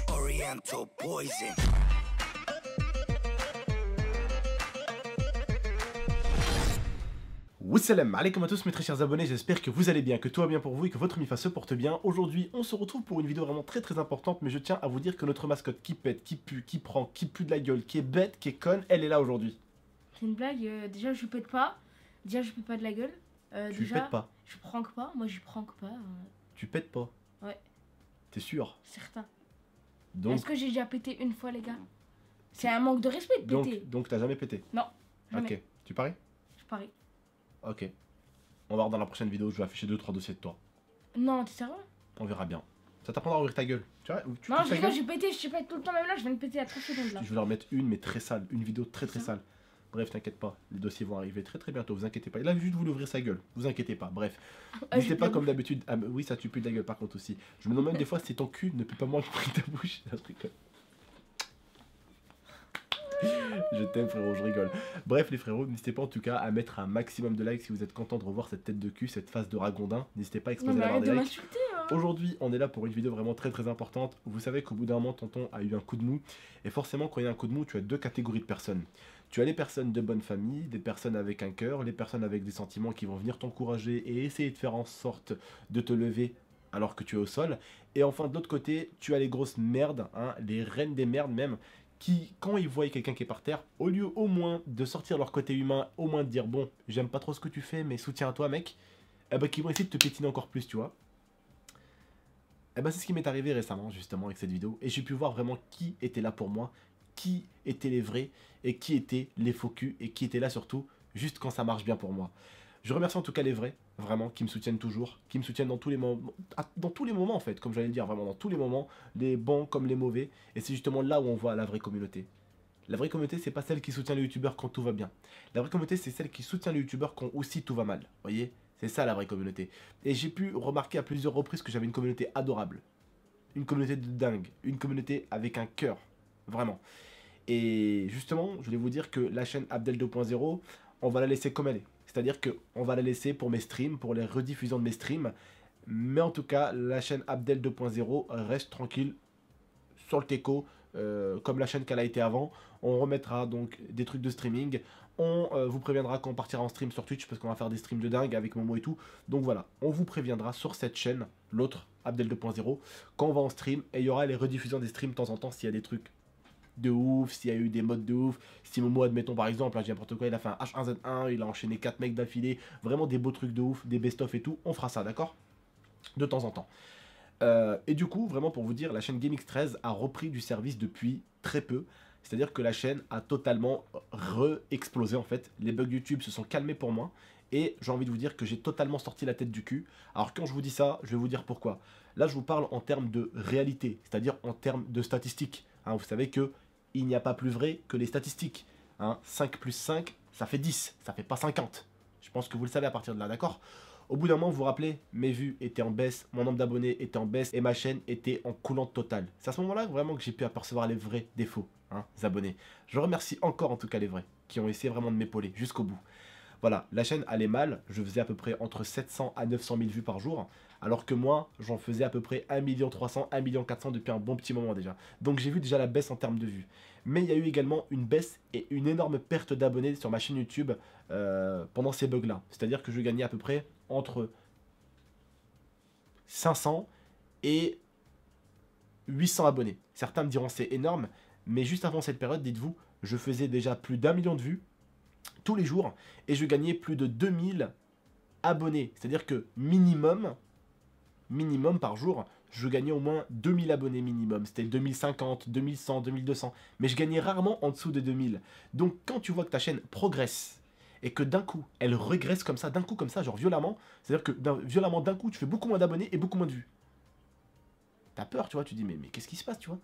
Oriental poison. Wassalam alaikum à tous mes très chers abonnés, j'espère que vous allez bien, que tout va bien pour vous et que votre MIFA se porte bien. Aujourd'hui, on se retrouve pour une vidéo vraiment très importante, mais je tiens à vous dire que notre mascotte qui pète, qui pue, qui prend, qui pue de la gueule, qui est bête, qui est conne, elle est là aujourd'hui. C'est une blague, déjà je pète pas, déjà je pète pas de la gueule. Tu déjà, pètes pas. Je prank pas, moi je prank pas. Tu pètes pas. Ouais. T'es sûr? Certain. Donc, Est-ce que j'ai déjà pété une fois les gars? C'est un manque de respect de péter. donc t'as jamais pété? Non, jamais. Ok, tu paries? Je parie. Ok. On va voir dans la prochaine vidéo, je vais afficher 2-3 dossiers de toi. Non, t'es sérieux? On verra bien. Ça t'apprendra à ouvrir ta gueule. Tu vois, tu Non, pètes ta gueule? j'ai pété, je pète tout le temps, même là je viens de péter à 30 secondes là. Je vais leur mettre une, mais très sale. Une vidéo très sale. Bref, t'inquiète pas. Les dossiers vont arriver très bientôt. Vous inquiétez pas. Il a juste voulu ouvrir sa gueule. Vous inquiétez pas. Bref. N'hésitez pas comme d'habitude. Ah, oui, ça tue plus de la gueule par contre aussi. Je me demande même des fois si ton cul ne pue pas moins que ta bouche. Je rigole. Je t'aime frérot, je rigole. Bref les frérots, n'hésitez pas en tout cas à mettre un maximum de likes si vous êtes content de revoir cette tête de cul, cette face de ragondin. N'hésitez pas à exploser la barre des likes. Aujourd'hui, on est là pour une vidéo vraiment très importante. Vous savez qu'au bout d'un moment, tonton a eu un coup de mou. Et forcément, quand il y a un coup de mou, tu as deux catégories de personnes. Tu as les personnes de bonne famille, des personnes avec un cœur, les personnes avec des sentiments qui vont venir t'encourager et essayer de faire en sorte de te lever alors que tu es au sol. Et enfin, de l'autre côté, tu as les grosses merdes, hein, les reines des merdes même, qui, quand ils voient quelqu'un qui est par terre, au lieu au moins de sortir leur côté humain, au moins de dire bon, j'aime pas trop ce que tu fais, mais soutiens à toi mec, eh ben, qui vont essayer de te pétiner encore plus, tu vois. Eh ben, c'est ce qui m'est arrivé récemment, justement, avec cette vidéo, et j'ai pu voir vraiment qui était là pour moi, qui étaient les vrais, et qui étaient les faux culs, et qui étaient là surtout, juste quand ça marche bien pour moi. Je remercie en tout cas les vrais, vraiment, qui me soutiennent toujours, qui me soutiennent dans tous les moments en fait, comme j'allais le dire, vraiment dans tous les moments, les bons comme les mauvais, et c'est justement là où on voit la vraie communauté. La vraie communauté, c'est pas celle qui soutient les youtubeurs quand tout va bien. La vraie communauté, c'est celle qui soutient les youtubeurs quand aussi tout va mal, vous voyez? C'est ça la vraie communauté. Et j'ai pu remarquer à plusieurs reprises que j'avais une communauté adorable, une communauté de dingue, une communauté avec un cœur, vraiment. Et justement, je voulais vous dire que la chaîne Abdel 2.0, on va la laisser comme elle est. C'est-à-dire qu'on va la laisser pour mes streams, pour les rediffusions de mes streams. Mais en tout cas, la chaîne Abdel 2.0 reste tranquille sur le teco, comme la chaîne qu'elle a été avant. On remettra donc des trucs de streaming. On vous préviendra quand on partira en stream sur Twitch, parce qu'on va faire des streams de dingue avec Momo et tout. Donc voilà, on vous préviendra sur cette chaîne, l'autre, Abdel 2.0, quand on va en stream. Et il y aura les rediffusions des streams de temps en temps s'il y a des trucs de ouf, s'il y a eu des modes de ouf, si Momo, admettons par exemple, là j'ai n'importe quoi, il a fait un H1Z1, il a enchaîné 4 mecs d'affilée, vraiment des beaux trucs de ouf, des best-of et tout, on fera ça, d'accord? De temps en temps. Et du coup, vraiment pour vous dire, la chaîne GameX13 a repris du service depuis très peu, c'est-à-dire que la chaîne a totalement re-explosé en fait, les bugs YouTube se sont calmés pour moi, et j'ai envie de vous dire que j'ai totalement sorti la tête du cul. Alors quand je vous dis ça, je vais vous dire pourquoi. Là je vous parle en termes de réalité, c'est-à-dire en termes de statistiques. Hein, vous savez que il n'y a pas plus vrai que les statistiques. Hein, 5 plus 5, ça fait 10, ça fait pas 50. Je pense que vous le savez à partir de là, d'accord? Au bout d'un moment, vous vous rappelez, mes vues étaient en baisse, mon nombre d'abonnés était en baisse et ma chaîne était en coulante totale. C'est à ce moment-là vraiment que j'ai pu apercevoir les vrais défauts, hein, les abonnés. Je remercie encore en tout cas les vrais, qui ont essayé vraiment de m'épauler jusqu'au bout. Voilà, la chaîne allait mal, je faisais à peu près entre 700 à 900 000 vues par jour, alors que moi, j'en faisais à peu près 1 300 000, 1 400 000 depuis un bon petit moment déjà. Donc j'ai vu déjà la baisse en termes de vues. Mais il y a eu également une baisse et une énorme perte d'abonnés sur ma chaîne YouTube pendant ces bugs-là. C'est-à-dire que je gagnais à peu près entre 500 et 800 abonnés. Certains me diront c'est énorme, mais juste avant cette période, dites-vous, je faisais déjà plus d'1 million de vues tous les jours et je gagnais plus de 2000 abonnés. C'est-à-dire que minimum par jour, je gagnais au moins 2000 abonnés minimum. C'était 2050, 2100, 2200. Mais je gagnais rarement en dessous de 2000. Donc quand tu vois que ta chaîne progresse et que d'un coup, elle regresse comme ça, d'un coup comme ça, genre violemment, c'est-à-dire que violemment d'un coup, tu fais beaucoup moins d'abonnés et beaucoup moins de vues. T'as peur, tu vois, tu dis mais qu'est-ce qui se passe, tu vois?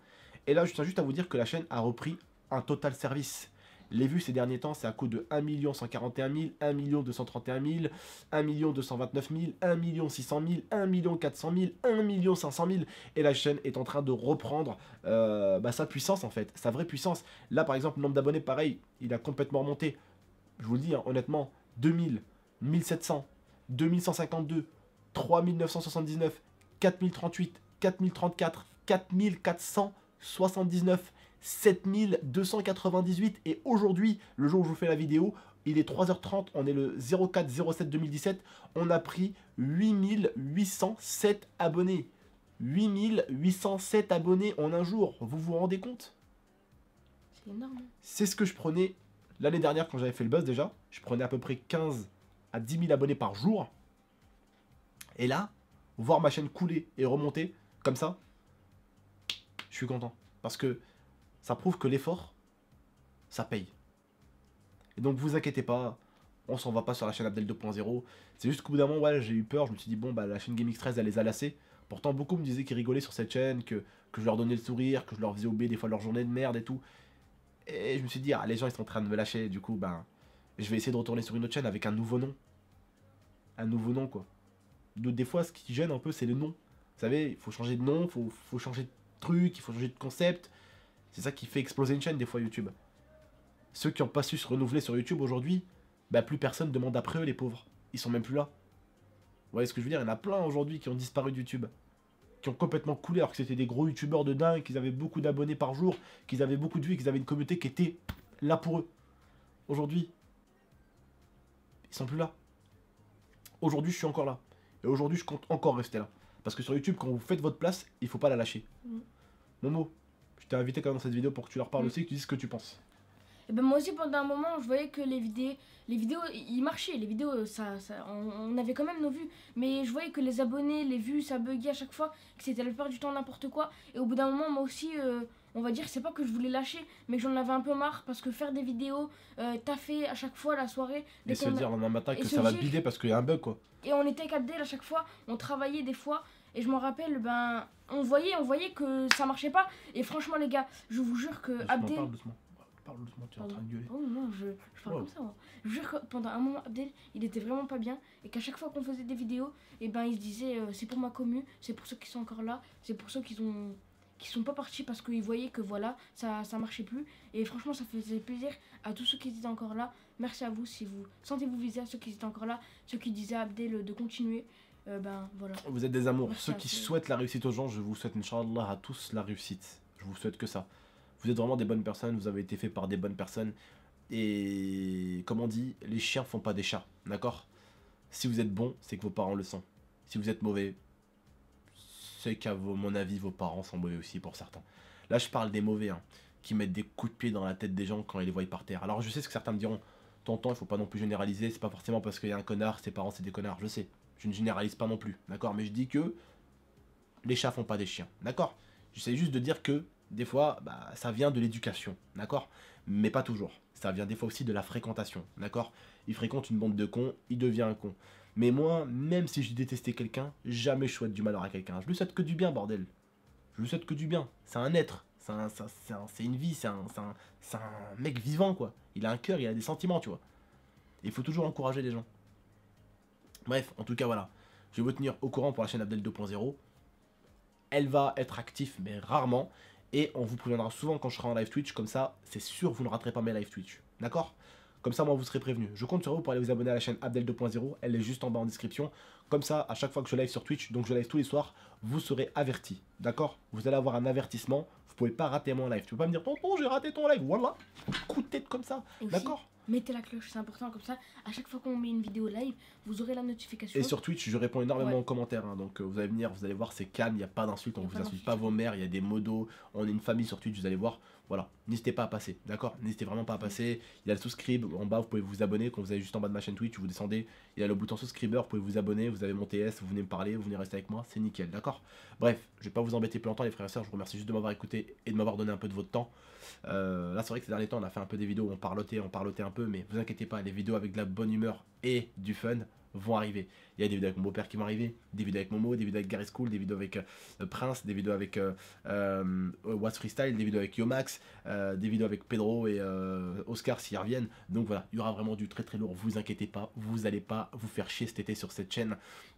Et là, je tiens juste à vous dire que la chaîne a repris un total service. Les vues ces derniers temps, c'est à coût de 1 141 000, 1 231 000, 1 229 000, 1 600 000, 1 400 000, 1 500 000. Et la chaîne est en train de reprendre sa puissance en fait, sa vraie puissance. Là par exemple, le nombre d'abonnés, pareil, il a complètement remonté. Je vous le dis, hein, honnêtement, 2000, 1700, 2152, 3979, 4038, 4034, 4479, 7298 et aujourd'hui, le jour où je vous fais la vidéo, il est 3h30, on est le 04-07-2017, on a pris 8807 abonnés. 8807 abonnés en un jour, vous vous rendez compte? C'est énorme. C'est ce que je prenais l'année dernière quand j'avais fait le buzz déjà. Je prenais à peu près 15 à 10 000 abonnés par jour. Et là, voir ma chaîne couler et remonter comme ça, je suis content. Parce que ça prouve que l'effort, ça paye. Et donc vous inquiétez pas, on s'en va pas sur la chaîne Abdel 2.0. C'est juste qu'au bout d'un moment, ouais, j'ai eu peur. Je me suis dit, bon, bah la chaîne GameX13, elle les a lassés. Pourtant, beaucoup me disaient qu'ils rigolaient sur cette chaîne, que je leur donnais le sourire, que je leur faisais oublier des fois leur journée de merde et tout. Et je me suis dit, ah, les gens ils sont en train de me lâcher. Du coup, ben, je vais essayer de retourner sur une autre chaîne avec un nouveau nom. Un nouveau nom, quoi. Des fois, ce qui gêne un peu, c'est le nom. Vous savez, il faut changer de nom, faut changer de truc, il faut changer de concept. C'est ça qui fait exploser une chaîne, des fois, YouTube. Ceux qui n'ont pas su se renouveler sur YouTube aujourd'hui, bah plus personne demande après eux, les pauvres. Ils sont même plus là. Vous voyez ce que je veux dire? Il y en a plein aujourd'hui qui ont disparu de YouTube. Qui ont complètement coulé alors que c'était des gros youtubeurs de dingue, qu'ils avaient beaucoup d'abonnés par jour, qu'ils avaient beaucoup de vues, qu'ils avaient une communauté qui était là pour eux. Aujourd'hui, ils sont plus là. Aujourd'hui, je suis encore là. Et aujourd'hui, je compte encore rester là. Parce que sur YouTube, quand vous faites votre place, il faut pas la lâcher. Momo, je t'ai invité quand même dans cette vidéo pour que tu leur parles aussi et que tu dises ce que tu penses. Et ben moi aussi pendant un moment je voyais que les vidéos ils marchaient, les vidéos on avait quand même nos vues, mais je voyais que les abonnés, les vues ça buguait à chaque fois, que c'était la plupart du temps n'importe quoi, et au bout d'un moment moi aussi on va dire c'est pas que je voulais lâcher, mais que j'en avais un peu marre parce que faire des vidéos, taffer à chaque fois la soirée, et se dire le lendemain matin que ça va bider parce qu'il y a un bug quoi. Et on était avec Abdel à chaque fois, on travaillait des fois. Et je me rappelle, ben, on voyait que ça marchait pas. Et franchement, les gars, je vous jure que Abdel. Parle doucement, tu es en train de gueuler. Oh non, je parle comme ça. Moi. Je vous jure que pendant un moment, Abdel, il était vraiment pas bien. Et qu'à chaque fois qu'on faisait des vidéos, et ben, il se disait c'est pour ma commu, c'est pour ceux qui sont encore là, c'est pour ceux qui sont pas partis parce qu'ils voyaient que voilà, ça marchait plus. Et franchement, ça faisait plaisir à tous ceux qui étaient encore là. Merci à vous si vous sentez-vous visés, à ceux qui étaient encore là, ceux qui disaient à Abdel de continuer. Ben voilà. Vous êtes des amours. Ceux qui souhaitent la réussite aux gens, je vous souhaite, Inch'Allah, à tous la réussite. Je vous souhaite que ça. Vous êtes vraiment des bonnes personnes, vous avez été fait par des bonnes personnes. Et comme on dit, les chiens font pas des chats, d'accord? Si vous êtes bon, c'est que vos parents le sont. Si vous êtes mauvais, c'est qu'à mon avis, vos parents sont mauvais aussi pour certains. Là, je parle des mauvais, hein, qui mettent des coups de pied dans la tête des gens quand ils les voient par terre. Alors je sais ce que certains me diront, tonton, il faut pas non plus généraliser, c'est pas forcément parce qu'il y a un connard, ses parents c'est des connards, je sais. Je ne généralise pas non plus, d'accord? Mais je dis que les chats font pas des chiens, d'accord? J'essaie juste de dire que, des fois, bah, ça vient de l'éducation, d'accord? Mais pas toujours. Ça vient des fois aussi de la fréquentation, d'accord? Il fréquente une bande de cons, il devient un con. Mais moi, même si je détestais quelqu'un, jamais je souhaite du malheur à quelqu'un. Je lui souhaite que du bien, bordel. Je lui souhaite que du bien. C'est un être, c'est une vie, c'est un mec vivant, quoi. Il a un cœur, il a des sentiments, tu vois. Il faut toujours encourager les gens. Bref, en tout cas, voilà. Je vais vous tenir au courant pour la chaîne Abdel 2.0. Elle va être active, mais rarement. Et on vous préviendra souvent quand je serai en live Twitch. Comme ça, c'est sûr, vous ne raterez pas mes live Twitch. D'accord? Comme ça, moi, vous serez prévenu. Je compte sur vous pour aller vous abonner à la chaîne Abdel 2.0. Elle est juste en bas en description. Comme ça, à chaque fois que je live sur Twitch, donc je live tous les soirs, vous serez averti. D'accord? Vous allez avoir un avertissement. Vous pouvez pas rater mon live. Tu peux pas me dire, tonton, j'ai raté ton live. Voilà. Coup de tête comme ça. D'accord? Mettez la cloche, c'est important, comme ça, à chaque fois qu'on met une vidéo live, vous aurez la notification. Et sur Twitch, je réponds énormément aux commentaires, hein, donc vous allez venir, vous allez voir, c'est calme, il n'y a pas d'insultes, on vous insulte pas vos mères, il y a des modos, on est une famille sur Twitch, vous allez voir, voilà, n'hésitez pas à passer, d'accord? N'hésitez vraiment pas à passer, il y a le subscribe, en bas, vous pouvez vous abonner, quand vous allez juste en bas de ma chaîne Twitch, vous descendez, il y a le bouton subscriber, vous pouvez vous abonner, vous avez mon TS, vous venez me parler, vous venez rester avec moi, c'est nickel, d'accord? Bref, je vais pas vous embêter plus longtemps les frères et sœurs, je vous remercie juste de m'avoir écouté et de m'avoir donné un peu de votre temps. Là c'est vrai que ces derniers temps on a fait un peu des vidéos où on parlotait un peu, mais vous inquiétez pas, les vidéos avec de la bonne humeur et du fun vont arriver. Il y a des vidéos avec mon beau-père qui vont arriver, des vidéos avec Momo, des vidéos avec Gary School, des vidéos avec Prince, des vidéos avec What's Freestyle, des vidéos avec Yomax, des vidéos avec Pedro et Oscar s'ils reviennent. Donc voilà, il y aura vraiment du très très lourd, vous inquiétez pas, vous allez pas vous faire chier cet été sur cette chaîne.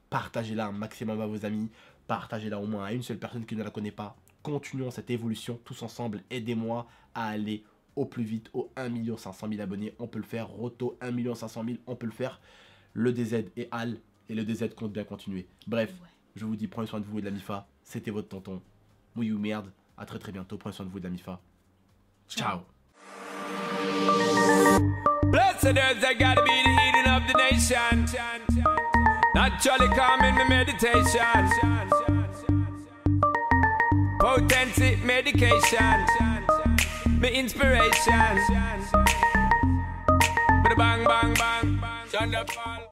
Partagez-la un maximum à vos amis, partagez-la au moins à une seule personne qui ne la connaît pas. Continuons cette évolution tous ensemble, aidez-moi à aller au plus vite au 1 500 000 abonnés, on peut le faire. Roto 1 500 000, on peut le faire. Le DZ et Al et le DZ compte bien continuer. Bref, je vous dis prenez soin de vous et de la MIFA, c'était votre tonton. Mouillou merde. À très bientôt. Prenez soin de vous, de la MIFA. Ciao. Blessed earth, I gotta be the healing of the nation. Naturally calming the meditation. Potency medication. My inspiration. Bang, bang, bang, bang.